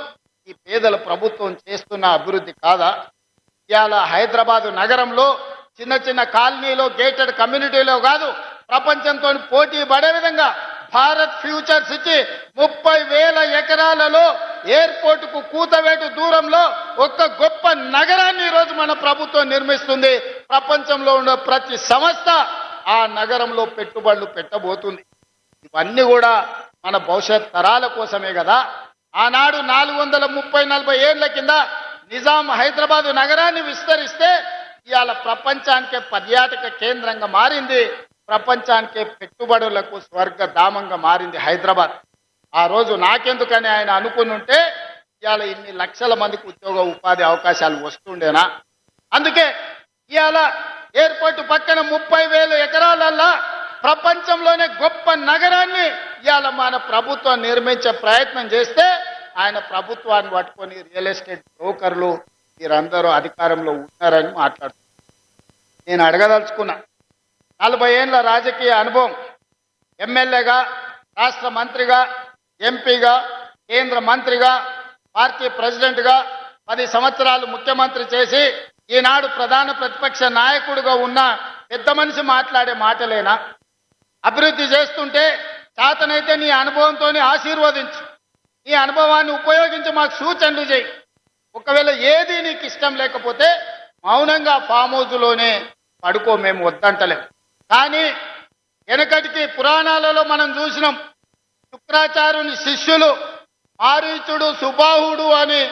ఈ పేదల ప్రభుత్వం చేస్తున్న అభివృద్ధి కాదా? ఇవాళ హైదరాబాదు నగరంలో చిన్న చిన్న కాలనీలో గేటెడ్ కమ్యూనిటీలో కాదు ప్రపంచంతో పోటీ పడే విధంగా భారత్ ఫ్యూచర్ సిటీ 30,000 ఎకరాలలో ఎయిర్పోర్టుకు కూతవేటు దూరంలో ఒక గొప్ప నగరాన్ని ఈరోజు మన ప్రభుత్వం నిర్మిస్తుంది. ప్రపంచంలో ఉన్న ప్రతి సంస్థ ఆ నగరంలో పెట్టుబడులు పెట్టబోతుంది. ఇవన్నీ కూడా మన భవిష్యత్ తరాల కోసమే కదా. ఆనాడు 430-40 ఏళ్ల కింద నిజాం హైదరాబాదు నగరాన్ని విస్తరిస్తే ఇవాళ ప్రపంచానికే పర్యాటక కేంద్రంగా మారింది. ప్రపంచానికే పెట్టుబడులకు స్వర్గధామంగా మారింది హైదరాబాద్. ఆ రోజు నాకెందుకని ఆయన అనుకుని ఉంటే ఇవాళ ఇన్ని లక్షల మందికి ఉద్యోగ ఉపాధి అవకాశాలు వస్తుండేనా? అందుకే ఇవాళ ఎయిర్పోర్ట్ పక్కన 30,000 ఎకరాలల్లా ప్రపంచంలోనే గొప్ప నగరాన్ని ఇవాళ మన ప్రభుత్వం నిర్మించే ప్రయత్నం చేస్తే ఆయన ప్రభుత్వాన్ని పట్టుకొని రియల్ ఎస్టేట్ బ్రోకర్లు వీరందరూ అధికారంలో ఉన్నారని మాట్లాడుతున్నారు. నేను అడగదలుచుకున్నా, 40 ఏళ్ల రాజకీయ అనుభవం, ఎమ్మెల్యేగా, రాష్ట్ర మంత్రిగా, ఎంపీగా, కేంద్ర మంత్రిగా, పార్టీ ప్రెసిడెంట్గా 10 సంవత్సరాలు ముఖ్యమంత్రి చేసి ఈనాడు ప్రధాన ప్రతిపక్ష నాయకుడిగా ఉన్న పెద్ద మనిషి మాట్లాడే మాటలేనా? అభివృద్ధి చేస్తుంటే చేతనైతే నీ అనుభవంతో ఆశీర్వదించు, నీ అనుభవాన్ని ఉపయోగించి మాకు సూచనలు చేయి. ఒకవేళ ఏది నీకు ఇష్టం లేకపోతే మౌనంగా ఫామ్ హౌస్లోనే పడుకో, మేము వద్దంటలేం. కానీ వెనకటికి పురాణాలలో మనం చూసినాం, శుక్రాచార్యుని శిష్యులు మారీచుడు, సుబాహుడు అని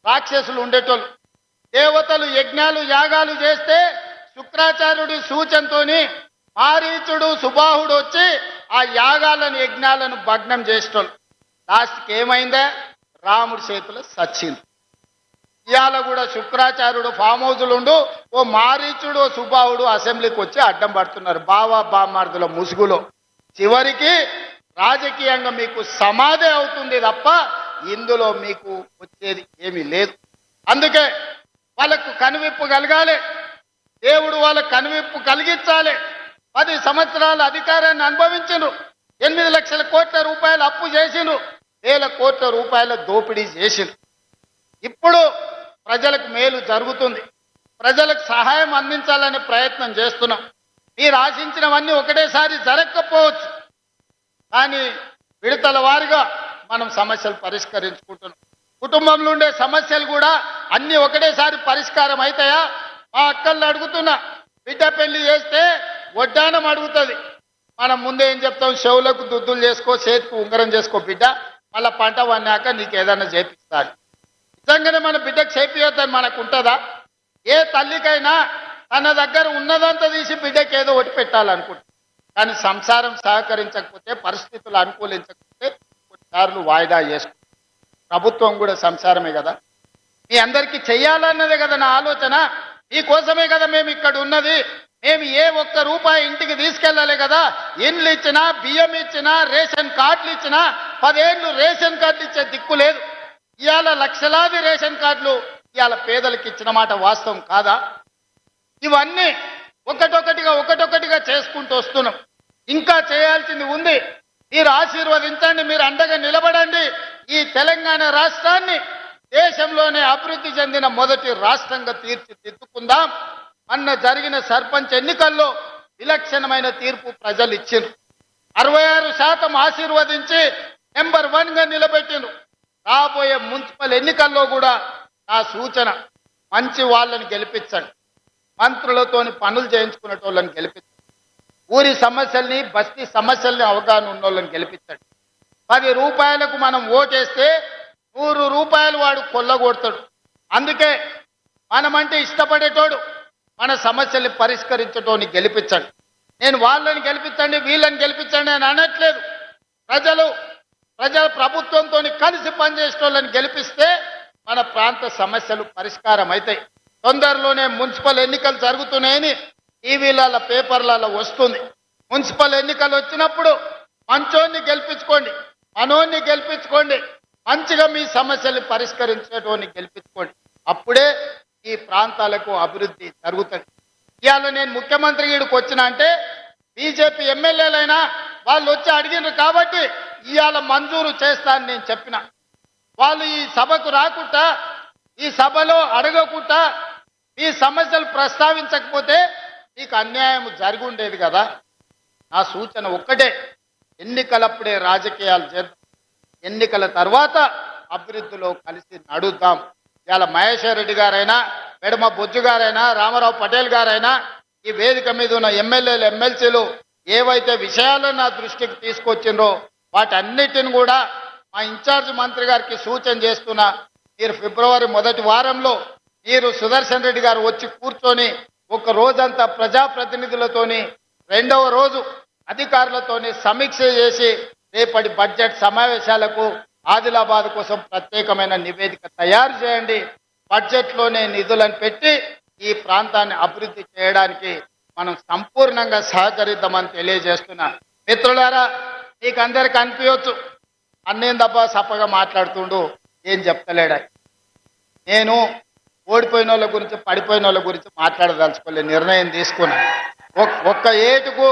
రాక్షసులు ఉండేటోళ్ళు. దేవతలు యజ్ఞాలు యాగాలు చేస్తే శుక్రాచార్యుడి సూచనతోని మారీచుడు, సుబాహుడు వచ్చి ఆ యాగాలను యజ్ఞాలను భగ్నం చేసేటోళ్ళు. లాస్ట్కి ఏమైందే? రాముడి చేతిలో సచ్చింది. ఇవాళ కూడా శుక్రాచార్యుడు ఫామ్ హౌస్లుండు, ఓ మారీచుడు, ఓ సుబాహుడు అసెంబ్లీకి వచ్చి అడ్డం పడుతున్నారు బావా బామార్దుల ముసుగులో. చివరికి రాజకీయంగా మీకు సమాధి అవుతుంది తప్ప ఇందులో మీకు వచ్చేది ఏమీ లేదు. అందుకే వాళ్ళకు కనువిప్పు కలగాలి, దేవుడు వాళ్ళకు కనువిప్పు కలిగించాలి. 10 సంవత్సరాల అధికారాన్ని అనుభవించను, 8 లక్షల కోట్ల రూపాయలు అప్పు చేసిను, వేల కోట్ల రూపాయల దోపిడీ చేసిను. ఇప్పుడు ప్రజలకు మేలు జరుగుతుంది, ప్రజలకు సహాయం అందించాలనే ప్రయత్నం చేస్తున్నాం. మీరు ఆశించినవన్నీ ఒకటేసారి జరగకపోవచ్చు, కానీ విడతల వారిగా మనం సమస్యలు పరిష్కరించుకుంటున్నాం. కుటుంబంలో ఉండే సమస్యలు కూడా అన్నీ ఒకటేసారి పరిష్కారం అవుతాయా? మా అక్కల్ని అడుగుతున్నా, బిడ్డ పెళ్లి చేస్తే వడ్డానం అడుగుతుంది, మనం ముందే ఏం చెప్తాం? చెవులకు దుద్దులు చేసుకో, చేతికి ఉంగరం చేసుకో బిడ్డ, మళ్ళీ పంట వన్నాక నీకు ఏదైనా చేపిస్తాడు. నిజంగానే మన బిడ్డకు చేపియొద్దని మనకు ఉంటుందా? ఏ తల్లికైనా తన దగ్గర ఉన్నదంతా తీసి బిడ్డకి ఏదో ఒకటి పెట్టాలనుకుంటుంది. కానీ సంసారం సహకరించకపోతే, పరిస్థితులు అనుకూలించకపోతే కొన్నిసార్లు వాయిదా చేసుకుంటుంది. ప్రభుత్వం కూడా సంసారమే కదా, మీ అందరికీ చెయ్యాలన్నదే కదా నా ఆలోచన. మీకోసమే కదా మేము ఇక్కడ ఉన్నది. మేము ఏ ఒక్క రూపాయి ఇంటికి తీసుకెళ్ళాలి కదా. ఇండ్లు ఇచ్చినా, బియ్యం ఇచ్చినా, రేషన్ కార్డులు ఇచ్చినా, 10 ఏళ్ళు రేషన్ కార్డులు ఇచ్చే దిక్కు లేదు. ఇవాళ లక్షలాది రేషన్ కార్డులు ఇవాళ పేదలకు ఇచ్చిన మాట వాస్తవం కాదా? ఇవన్నీ ఒకటొకటిగా చేసుకుంటూ వస్తున్నాం. ఇంకా చేయాల్సింది ఉంది. మీరు ఆశీర్వదించండి, మీరు అండగా నిలబడండి. ఈ తెలంగాణ రాష్ట్రాన్ని దేశంలోనే అభివృద్ధి చెందిన మొదటి రాష్ట్రంగా తీర్చిదిద్దుకుందాం. మొన్న జరిగిన సర్పంచ్ ఎన్నికల్లో విలక్షణమైన తీర్పు ప్రజలు ఇచ్చిండ్రు. 66% ఆశీర్వదించి నెంబర్ 1గా నిలబెట్టిండ్రు. రాబోయే మున్సిపల్ ఎన్నికల్లో కూడా నా సూచన, మంచి వాళ్ళని గెలిపించండి, మంత్రులతోని పనులు చేయించుకునేటోళ్ళని గెలిపించండి, ఊరి సమస్యల్ని, బస్తీ సమస్యల్ని అవగాహన ఉన్నోళ్ళని గెలిపించండి. 10 రూపాయలకు మనం ఓటేస్తే 100 రూపాయలు వాడు కొల్లగొడతాడు. అందుకే మనమంటే ఇష్టపడేటోడు, మన సమస్యల్ని పరిష్కరించటోని గెలిపించండి. నేను వాళ్ళని గెలిపించండి, వీళ్ళని గెలిపించండి అని అనట్లేదు. ప్రజల ప్రభుత్వంతో కలిసి పనిచేసేటోళ్ళని గెలిపిస్తే మన ప్రాంత సమస్యలు పరిష్కారం అవుతాయి. తొందరలోనే మున్సిపల్ ఎన్నికలు జరుగుతున్నాయని టీవీలలో, పేపర్లలో వస్తుంది. మున్సిపల్ ఎన్నికలు వచ్చినప్పుడు మంచోన్ని గెలిపించుకోండి, మనోన్ని గెలిపించుకోండి, మంచిగా మీ సమస్యలు పరిష్కరించేటోని గెలిపించుకోండి. అప్పుడే ఈ ప్రాంతాలకు అభివృద్ధి జరుగుతుంది. ఇవాళ నేను ముఖ్యమంత్రి గీడికి వచ్చిన అంటే బీజేపీ ఎమ్మెల్యేలైనా వాళ్ళు వచ్చి అడిగినారు కాబట్టి ఇవాళ మంజూరు చేస్తానని నేను చెప్పిన. వాళ్ళు ఈ సభకు రాకుండా, ఈ సభలో అడగకుండా, ఈ సమస్యలు ప్రస్తావించకపోతే మీకు అన్యాయం జరిగి ఉండేది కదా. నా సూచన ఒక్కటే, ఎన్నికలప్పుడే రాజకీయాలు చేద్దాం, ఎన్నికల తర్వాత అభివృద్ధిలో కలిసి నడుద్దాం. ఇవాళ మహేశ్వర్ రెడ్డి గారైనా, మెడమ బొజ్జు గారైనా, రామారావు పటేల్ గారైనా, ఈ వేదిక మీద ఉన్న ఎమ్మెల్యేలు, ఎమ్మెల్సీలు ఏవైతే విషయాలను నా దృష్టికి తీసుకొచ్చిండ్రో వాటన్నిటిని కూడా మా ఇన్ఛార్జ్ మంత్రి గారికి సూచన చేస్తున్నా. మీరు ఫిబ్రవరి మొదటి వారంలో మీరు సుదర్శన్ రెడ్డి గారు వచ్చి కూర్చొని ఒక రోజంతా ప్రజాప్రతినిధులతోని రెండవ రోజు అధికారులతోని సమీక్ష చేసి రేపటి బడ్జెట్ సమావేశాలకు ఆదిలాబాద్ కోసం ప్రత్యేకమైన నివేదిక తయారు చేయండి. బడ్జెట్లోనే నిధులను పెట్టి ఈ ప్రాంతాన్ని అభివృద్ధి చేయడానికి మనం సంపూర్ణంగా సహకరిద్దామని తెలియజేస్తున్నా. మిత్రులారా, మీకు అందరికి అనిపించవచ్చు అన్నేం తప్ప సప్పగా మాట్లాడుతుండు, ఏం చెప్తలేడా. నేను ఓడిపోయిన వాళ్ళ గురించి పడిపోయిన వాళ్ళ గురించి మాట్లాడదలుచుకోలే, నిర్ణయం తీసుకున్నా. ఒక్క ఏటుకు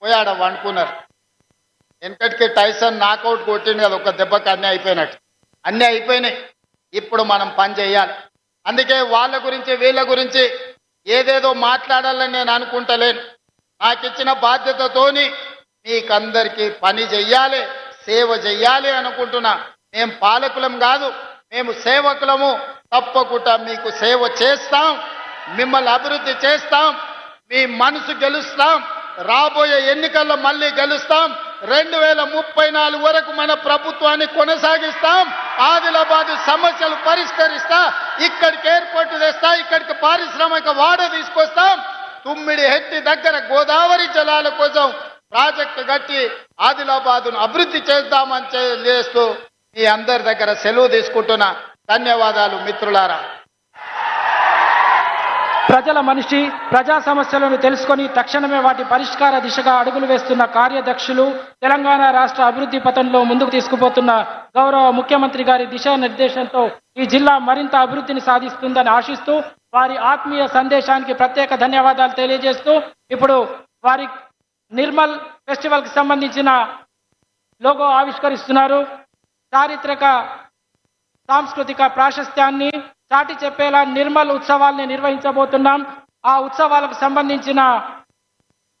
పోయాడ వండుకున్నారు. వెనకటికి టైసన్ నాకౌట్ కొట్టింది కదా, ఒక దెబ్బకి అన్నీ అయిపోయినట్టు. అన్నీ అయిపోయినాయి, ఇప్పుడు మనం పని చేయాలి. అందుకే వాళ్ళ గురించి వీళ్ళ గురించి ఏదేదో మాట్లాడాలని నేను అనుకుంటలేను. నాకు ఇచ్చిన బాధ్యతతోని మీకందరికీ పని చెయ్యాలి, సేవ చెయ్యాలి అనుకుంటున్నా. మేము పాలకులం కాదు, మేము సేవకులము. తప్పకుండా మీకు సేవ చేస్తాం, మిమ్మల్ని అభివృద్ధి చేస్తాం, మీ మనసు గెలుస్తాం. రాబోయే ఎన్నికల్లో మళ్ళీ గెలుస్తాం. 2034 వరకు మన ప్రభుత్వాన్ని కొనసాగిస్తాం. ఆదిలాబాద్ సమస్యలు పరిష్కరిస్తా, ఇక్కడికి ఎయిర్పోర్ట్ తెస్తా, ఇక్కడికి పారిశ్రామిక వాడ తీసుకొస్తాం. తుమ్మిడి హెట్టి దగ్గర గోదావరి జలాల కోసం ప్రాజెక్టు కట్టి ఆదిలాబాద్ను అభివృద్ధి చేద్దామని చేస్తూ మీ అందరి దగ్గర సెలవు తీసుకుంటున్నా. ధన్యవాదాలు మిత్రులారా. ప్రజల మనిషి, ప్రజా సమస్యలను తెలుసుకొని తక్షణమే వాటి పరిష్కార దిశగా అడుగులు వేస్తున్న కార్యదక్షులు, తెలంగాణ రాష్ట్ర అభివృద్ధి పథంలో ముందుకు తీసుకుపోతున్న గౌరవ ముఖ్యమంత్రి గారి దిశానిర్దేశంతో ఈ జిల్లా మరింత అభివృద్ధిని సాధిస్తుందని ఆశిస్తూ వారి ఆత్మీయ సందేశానికి ప్రత్యేక ధన్యవాదాలు తెలియజేస్తూ ఇప్పుడు వారి నిర్మల్ ఫెస్టివల్కి సంబంధించిన లోగో ఆవిష్కరిస్తున్నారు. చారిత్రక సాంస్కృతిక ప్రాశస్త్యాన్ని చాటి చెప్పేలా నిర్మల్ ఉత్సవాల్ని నిర్వహించబోతున్నాం. ఆ ఉత్సవాలకు సంబంధించిన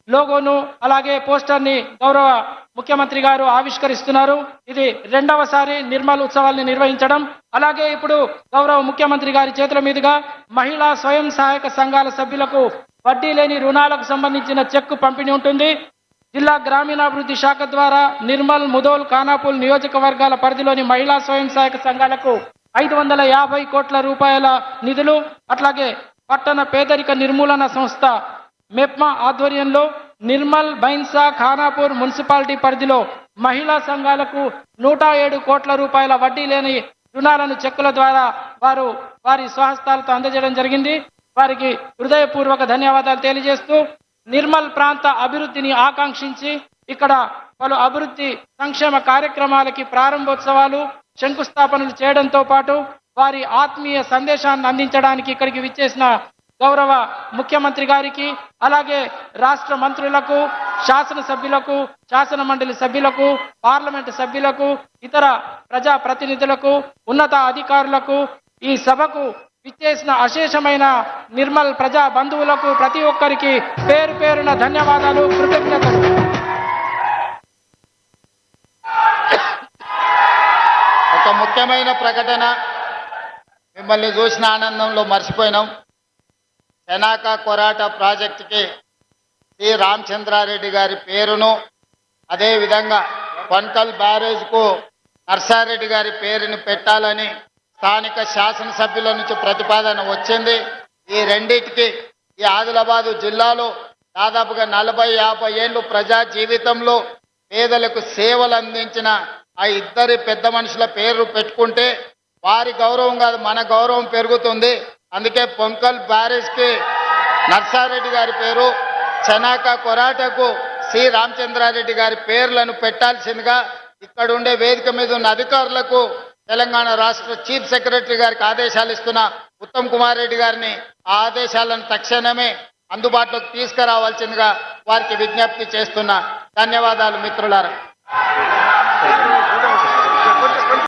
లోగోను అలాగే పోస్టర్ని గౌరవ ముఖ్యమంత్రి గారు ఆవిష్కరిస్తున్నారు. ఇది రెండవసారి నిర్మల్ ఉత్సవాల్ని నిర్వహించడం. అలాగే ఇప్పుడు గౌరవ ముఖ్యమంత్రి గారి చేతుల మీదుగా మహిళా స్వయం సహాయక సంఘాల సభ్యులకు వడ్డీ లేని రుణాలకు సంబంధించిన చెక్కు పంపిణీ ఉంటుంది. జిల్లా గ్రామీణాభివృద్ధి శాఖ ద్వారా నిర్మల్, ముదోల్, ఖానాపూల్ నియోజకవర్గాల పరిధిలోని మహిళా స్వయం సహాయక సంఘాలకు 550 కోట్ల రూపాయల నిధులు, అట్లాగే పట్టణ పేదరిక నిర్మూలన సంస్థ మెప్మా ఆధ్వర్యంలో నిర్మల్, బైన్సా, ఖానాపూర్ మున్సిపాలిటీ పరిధిలో మహిళా సంఘాలకు 107 కోట్ల రూపాయల వడ్డీ లేని రుణాలను చెక్కుల ద్వారా వారి స్వహస్తాలతో అందజేయడం జరిగింది. వారికి హృదయపూర్వక ధన్యవాదాలు తెలియజేస్తూ నిర్మల్ ప్రాంత అభివృద్ధిని ఆకాంక్షించి ఇక్కడ పలు అభివృద్ధి సంక్షేమ కార్యక్రమాలకి ప్రారంభోత్సవాలు, శంకుస్థాపనలు చేయడంతో పాటు వారి ఆత్మీయ సందేశాన్ని అందించడానికి ఇక్కడికి విచ్చేసిన గౌరవ ముఖ్యమంత్రి గారికి, అలాగే రాష్ట్ర మంత్రులకు, శాసనసభ్యులకు, శాసన మండలి సభ్యులకు, పార్లమెంటు సభ్యులకు, ఇతర ప్రజా ప్రతినిధులకు, ఉన్నత అధికారులకు, ఈ సభకు విచ్చేసిన అశేషమైన నిర్మల్ ప్రజా బంధువులకు ప్రతి ఒక్కరికి పేరు పేరున ధన్యవాదాలు, కృతజ్ఞతలు. ఒక ముఖ్యమైన ప్రకటన, మిమ్మల్ని చూసిన ఆనందంలో మర్చిపోయినాం. చెనాక కొరాట ప్రాజెక్టుకి శ్రీ రామచంద్రారెడ్డి గారి పేరును, అదేవిధంగా కొన్కల్ బ్యారేజ్కు నర్సారెడ్డి గారి పేరుని పెట్టాలని స్థానిక శాసనసభ్యుల నుంచి ప్రతిపాదన వచ్చింది. ఈ రెండింటికి ఈ ఆదిలాబాదు జిల్లాలో దాదాపుగా 40-50 ఏళ్ళు ప్రజా జీవితంలో పేదలకు సేవలు అందించిన ఆ ఇద్దరి పెద్ద మనుషుల పేరు పెట్టుకుంటే వారి గౌరవం కాదు, మన గౌరవం పెరుగుతుంది. అందుకే పొంకల్ బ్యారేజ్కి నర్సారెడ్డి గారి పేరు, చెనాక కొరాటకు శ్రీ రామచంద్రారెడ్డి గారి పేర్లను పెట్టాల్సిందిగా ఇక్కడ ఉండే వేదిక మీద ఉన్న అధికారులకు తెలంగాణ రాష్ట్ర చీఫ్ సెక్రటరీ గారికి ఆదేశాలు ఇస్తున్న ఉత్తమ్ కుమార్ రెడ్డి గారిని ఆ ఆదేశాలను తక్షణమే అందుబాటులోకి తీసుకురావాల్సిందిగా వారికి విజ్ఞప్తి చేస్తున్నా. ధన్యవాదాలు మిత్రులారా.